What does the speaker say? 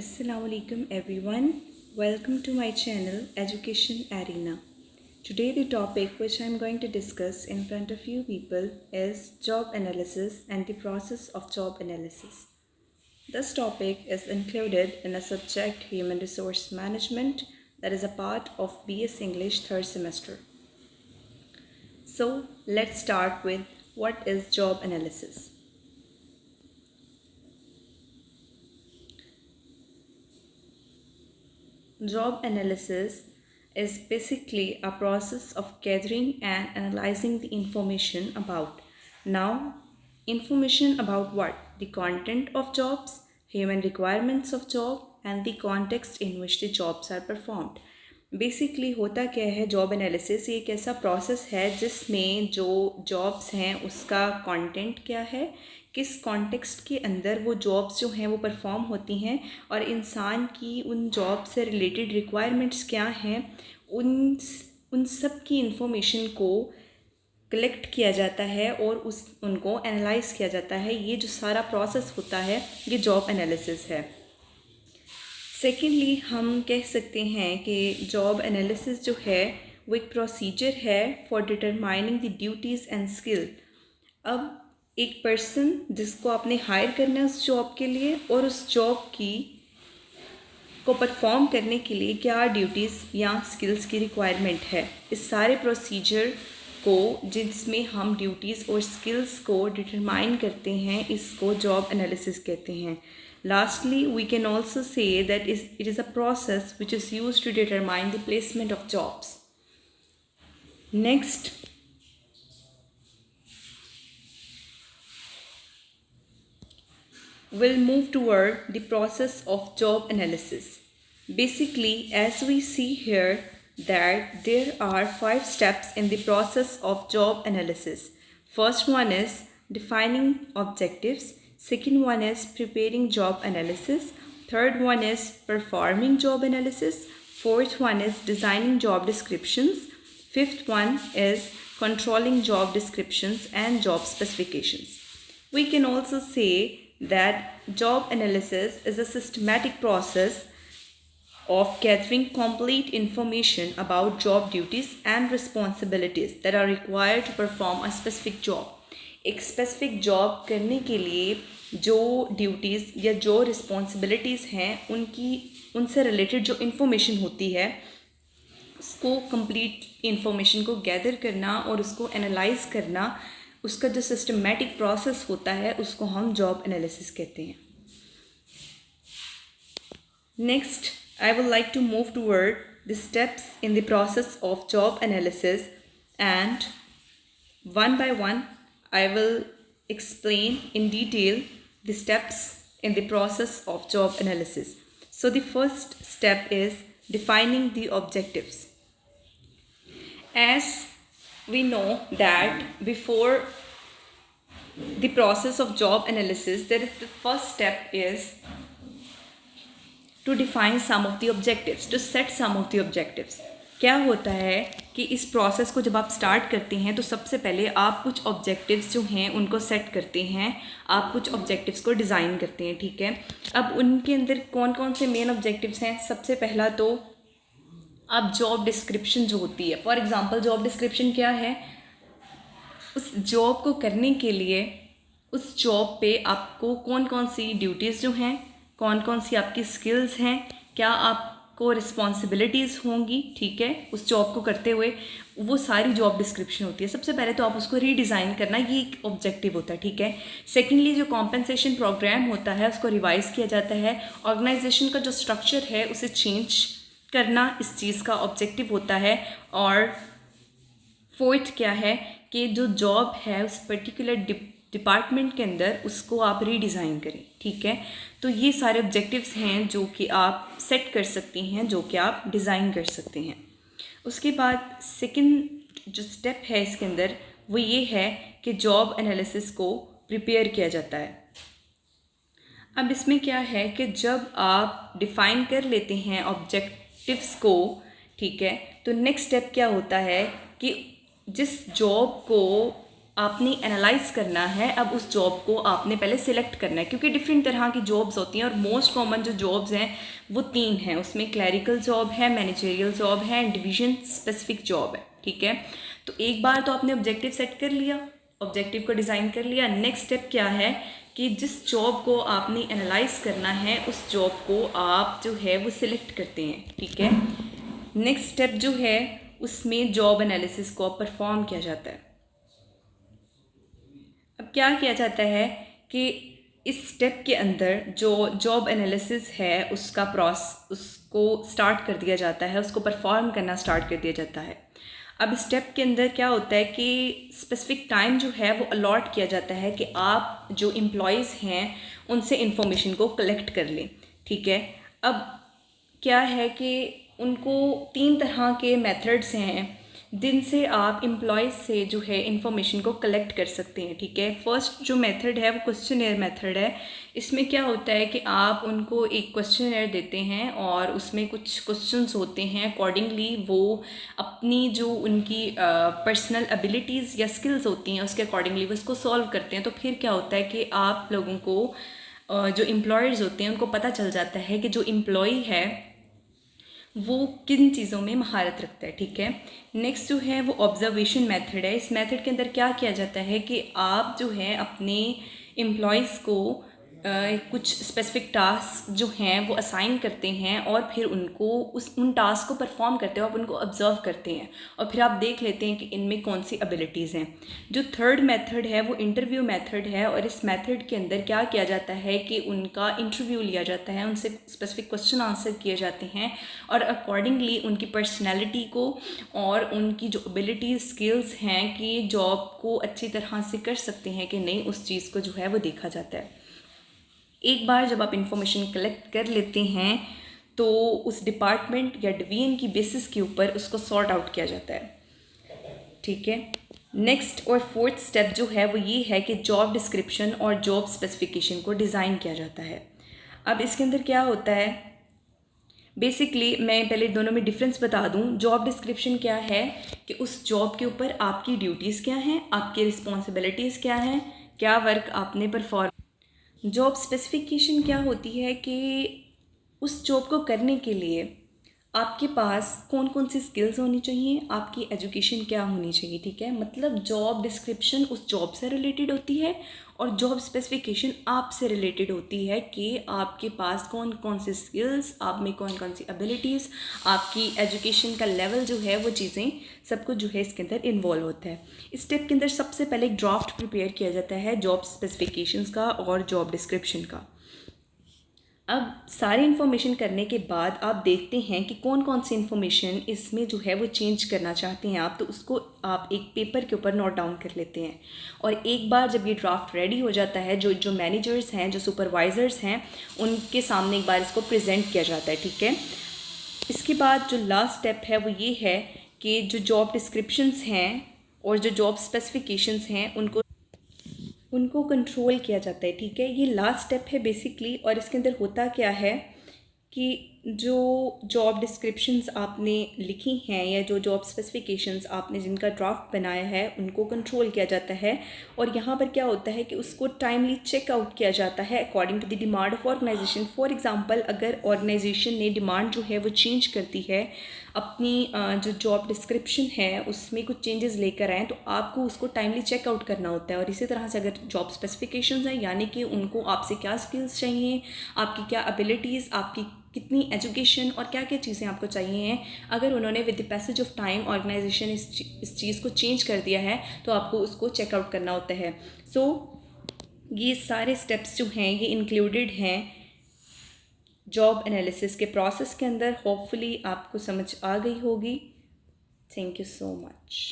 Assalamualaikum everyone. Welcome to my channel Education Arena. Today the topic which I am going to discuss in front of you people is job analysis and the process of job analysis. This topic is included in a subject Human Resource Management that is a part of BS English third semester. So let's start with what is job analysis. Job analysis is basically a process of gathering and analyzing the information about. Now, information about what? The content of jobs, human requirements of job, and the context in which the jobs are performed. Basically होता क्या है job analysis, ये एक ऐसा process है जिसमें जो jobs हैं उसका कंटेंट क्या है, किस कॉन्टेक्स्ट के अंदर वो जॉब्स जो हैं वो परफॉर्म होती हैं और इंसान की उन जॉब से रिलेटेड रिक्वायरमेंट्स क्या हैं, उन सब की इंफॉर्मेशन को कलेक्ट किया जाता है और उनको एनालाइज किया जाता है. ये जो सारा प्रोसेस होता है ये जॉब एनालिसिस है. सेकेंडली हम कह सकते हैं कि जॉब एनालिसिस जो है वो एक प्रोसीजर है for determining the duties and skill. अब एक पर्सन जिसको आपने हायर करना है उस जॉब के लिए और उस जॉब को परफॉर्म करने के लिए क्या ड्यूटीज़ या स्किल्स की रिक्वायरमेंट है, इस सारे प्रोसीजर को जिसमें हम ड्यूटीज़ और स्किल्स को डिटरमाइन करते हैं इसको जॉब एनालिसिस कहते हैं. Lastly, we can also say that it is a process which is used to determine the placement of jobs. Next, we'll move toward the process of job analysis. Basically, as we see here, that there are 5 steps in the process of job analysis. First one is defining objectives. Second one is preparing job analysis. Third one is performing job analysis. Fourth one is designing job descriptions. Fifth one is controlling job descriptions and job specifications. We can also say that job analysis is a systematic process of gathering complete information about job duties and responsibilities that are required to perform a specific job. एक specific job करने के लिए जो duties या जो responsibilities हैं उनसे related जो इन्फॉर्मेशन होती है उसको कंप्लीट इन्फॉर्मेशन को गैदर करना और उसको एनालाइज करना, उसका जो सिस्टमेटिक प्रोसेस होता है उसको हम जॉब एनालिसिस कहते हैं. Next I would like to move toward the steps in the process of job analysis and one by one I will explain in detail the steps in the process of job analysis. So the first step is defining the objectives. As we know that before the process of job analysis, the first step is to define some of the objectives, to set some of the objectives. क्या होता है कि इस process को जब आप start करते हैं तो सबसे पहले आप कुछ ऑब्जेक्टिव्स जो हैं उनको सेट करते हैं, आप कुछ ऑब्जेक्टिव्स को डिज़ाइन करते हैं. ठीक है, अब उनके अंदर कौन कौन से मेन ऑब्जेक्टिव्स हैं. सबसे पहला तो आप जॉब डिस्क्रिप्शन जो होती है, फॉर एग्जांपल जॉब डिस्क्रिप्शन क्या है, उस जॉब को करने के लिए उस जॉब पे आपको कौन कौन सी ड्यूटीज़ जो हैं, कौन कौन सी आपकी स्किल्स हैं, क्या आपको रिस्पॉन्सिबिलिटीज़ होंगी. ठीक है, उस जॉब को करते हुए वो सारी जॉब डिस्क्रिप्शन होती है. सबसे पहले तो आप उसको रीडिज़ाइन करना, ये एक ऑब्जेक्टिव होता है. ठीक है, सेकेंडली जो कॉम्पेंसेशन प्रोग्राम होता है उसको रिवाइज़ किया जाता है. ऑर्गेनाइजेशन का जो स्ट्रक्चर है उसे चेंज करना इस चीज़ का ऑब्जेक्टिव होता है. और फोर्थ क्या है कि जो जॉब है उस पर्टिकुलर डिपार्टमेंट के अंदर उसको आप रीडिज़ाइन करें. ठीक है, तो ये सारे ऑब्जेक्टिव्स हैं जो कि आप सेट कर सकते हैं, जो कि आप डिज़ाइन कर सकते हैं. उसके बाद सेकंड जो स्टेप है इसके अंदर वो ये है कि जॉब एनालिसिस को प्रिपेयर किया जाता है. अब इसमें क्या है कि जब आप डिफ़ाइन कर लेते हैं ऑब्जेक्टिव्स को, ठीक है, तो नेक्स्ट स्टेप क्या होता है कि जिस जॉब को आपने एनालाइज करना है। अब उस जॉब को आपने पहले सिलेक्ट करना है, क्योंकि डिफरेंट तरह की जॉब्स होती हैं और मोस्ट कॉमन जो जॉब्स हैं वो 3 हैं। उसमें क्लैरिकल जॉब है, मैनेजरियल जॉब है, डिवीजन स्पेसिफिक जॉब है। ठीक है, तो एक बार तो आपने ऑब्जेक्टिव सेट कर लिया, ऑब्जेक्टिव को डिज़ाइन कर लिया। नेक्स्ट स्टेप क्या है कि जिस जॉब को आपने एनालाइज करना है उस जॉब को आप जो है वो सिलेक्ट करते हैं। ठीक है, नेक्स्ट स्टेप जो है उसमें जॉब एनालिसिस को परफॉर्म किया जाता है। अब क्या किया जाता है कि इस स्टेप के अंदर जो जॉब एनालिसिस है उसको स्टार्ट कर दिया जाता है, उसको परफॉर्म करना स्टार्ट कर दिया जाता है। अब स्टेप के अंदर क्या होता है कि स्पेसिफिक टाइम जो है वो अलॉट किया जाता है कि आप जो एम्प्लॉयज़ हैं उनसे इंफॉर्मेशन को कलेक्ट कर लें। ठीक है, अब क्या है कि उनको 3 तरह के मेथड्स हैं जिनसे आप एम्प्लॉयज़ से जो है इंफॉर्मेशन को कलेक्ट कर सकते हैं। ठीक है, फर्स्ट जो मेथड है वो क्वेश्चनेयर मेथड है। इसमें क्या होता है कि आप उनको एक क्वेश्चनेयर देते हैं और उसमें कुछ क्वेश्चंस होते हैं, अकॉर्डिंगली वो अपनी जो उनकी पर्सनल एबिलिटीज़ या स्किल्स होती हैं उसके अकॉर्डिंगली वो उसको सॉल्व करते हैं। तो फिर क्या होता है कि आप लोगों को जो एम्प्लॉयर्स होते हैं उनको पता चल जाता है कि जो एम्प्लॉई है वो किन चीज़ों में महारत रखता है। ठीक है, नेक्स्ट जो है वो ऑब्जर्वेशन मेथड है। इस मेथड के अंदर क्या किया जाता है कि आप जो है अपने एम्प्लॉयज़ को कुछ स्पेसिफिक टास्क जो हैं वो असाइन करते हैं और फिर उनको उन टास्क को परफॉर्म करते हो, आप उनको ऑब्जर्व करते हैं और फिर आप देख लेते हैं कि इनमें कौन सी एबिलिटीज़ हैं। जो थर्ड मेथड है वो इंटरव्यू मेथड है और इस मेथड के अंदर क्या किया जाता है कि उनका इंटरव्यू लिया जाता है, उनसे स्पेसिफिक क्वेश्चन आंसर किए जाते हैं और अकॉर्डिंगली उनकी पर्सनैलिटी को और उनकी जो एबिलिटीज स्किल्स हैं कि जॉब को अच्छी तरह से कर सकते हैं कि नहीं, उस चीज़ को जो है वो देखा जाता है। एक बार जब आप इंफॉर्मेशन कलेक्ट कर लेते हैं तो उस डिपार्टमेंट या डिवीजन की बेसिस के ऊपर उसको सॉर्ट आउट किया जाता है। ठीक है, नेक्स्ट और फोर्थ स्टेप जो है वो ये है कि जॉब डिस्क्रिप्शन और जॉब स्पेसिफिकेशन को डिज़ाइन किया जाता है। अब इसके अंदर क्या होता है, बेसिकली मैं पहले दोनों में डिफरेंस बता दूं। जॉब डिस्क्रिप्शन क्या है कि उस जॉब के ऊपर आपकी ड्यूटीज़ क्या हैं, आपकी रिस्पॉन्सिबिलिटीज़ क्या हैं, क्या वर्क आपने परफॉर्म। जॉब स्पेसिफिकेशन क्या होती है कि उस जॉब को करने के लिए आपके पास कौन कौन सी स्किल्स होनी चाहिए, आपकी एजुकेशन क्या होनी चाहिए। ठीक है, मतलब जॉब डिस्क्रिप्शन उस जॉब से रिलेटेड होती है और जॉब स्पेसिफिकेशन आपसे रिलेटेड होती है कि आपके पास कौन कौन सी स्किल्स, आप में कौन कौन सी एबिलिटीज़, आपकी एजुकेशन का लेवल जो है वो चीज़ें सब कुछ जो है इसके अंदर इन्वॉल्व होता है। इस स्टेप के अंदर सबसे पहले एक ड्राफ्ट प्रिपेयर किया जाता है जॉब स्पेसिफिकेशंस का और जॉब डिस्क्रिप्शन का। अब सारी इन्फॉर्मेशन करने के बाद आप देखते हैं कि कौन कौन सी इन्फॉर्मेशन इसमें जो है वो चेंज करना चाहते हैं आप, तो उसको आप एक पेपर के ऊपर नोट डाउन कर लेते हैं। और एक बार जब ये ड्राफ्ट रेडी हो जाता है, जो मैनेजर्स हैं, जो सुपरवाइज़र्स हैं, उनके सामने एक बार इसको प्रेजेंट किया जाता है। ठीक है, इसके बाद जो लास्ट स्टेप है वो ये है कि जो जॉब डिस्क्रिप्शंस हैं और जो जॉब स्पेसिफिकेशंस हैं उनको कंट्रोल किया जाता है। ठीक है, ये लास्ट स्टेप है बेसिकली। और इसके अंदर होता क्या है कि जो जॉब डिस्क्रिप्शंस आपने लिखी हैं या जो जॉब स्पेसिफिकेशंस आपने जिनका ड्राफ्ट बनाया है उनको कंट्रोल किया जाता है। और यहाँ पर क्या होता है कि उसको टाइमली चेक आउट किया जाता है according to the demand of organization. For example, अगर ऑर्गेनाइजेशन ने डिमांड जो है वो चेंज करती है, अपनी जो जॉब डिस्क्रिप्शन है उसमें कुछ चेंजेस लेकर आएँ, तो आपको उसको टाइमली चेक आउट करना होता है। और इसी तरह से अगर जॉब स्पेसिफिकेशंस हैं, यानी कि उनको आपसे क्या स्किल्स चाहिए, आपकी क्या एबिलिटीज़, आपकी कितनी एजुकेशन और क्या क्या चीज़ें आपको चाहिए हैं, अगर उन्होंने with the passage of time organization इस चीज़ को चेंज कर दिया है तो आपको उसको चेकआउट करना होता है। सो ये सारे स्टेप्स जो हैं ये इंक्लूडेड हैं जॉब एनालिसिस के प्रोसेस के अंदर। होपफुली आपको समझ आ गई होगी। Thank you so much.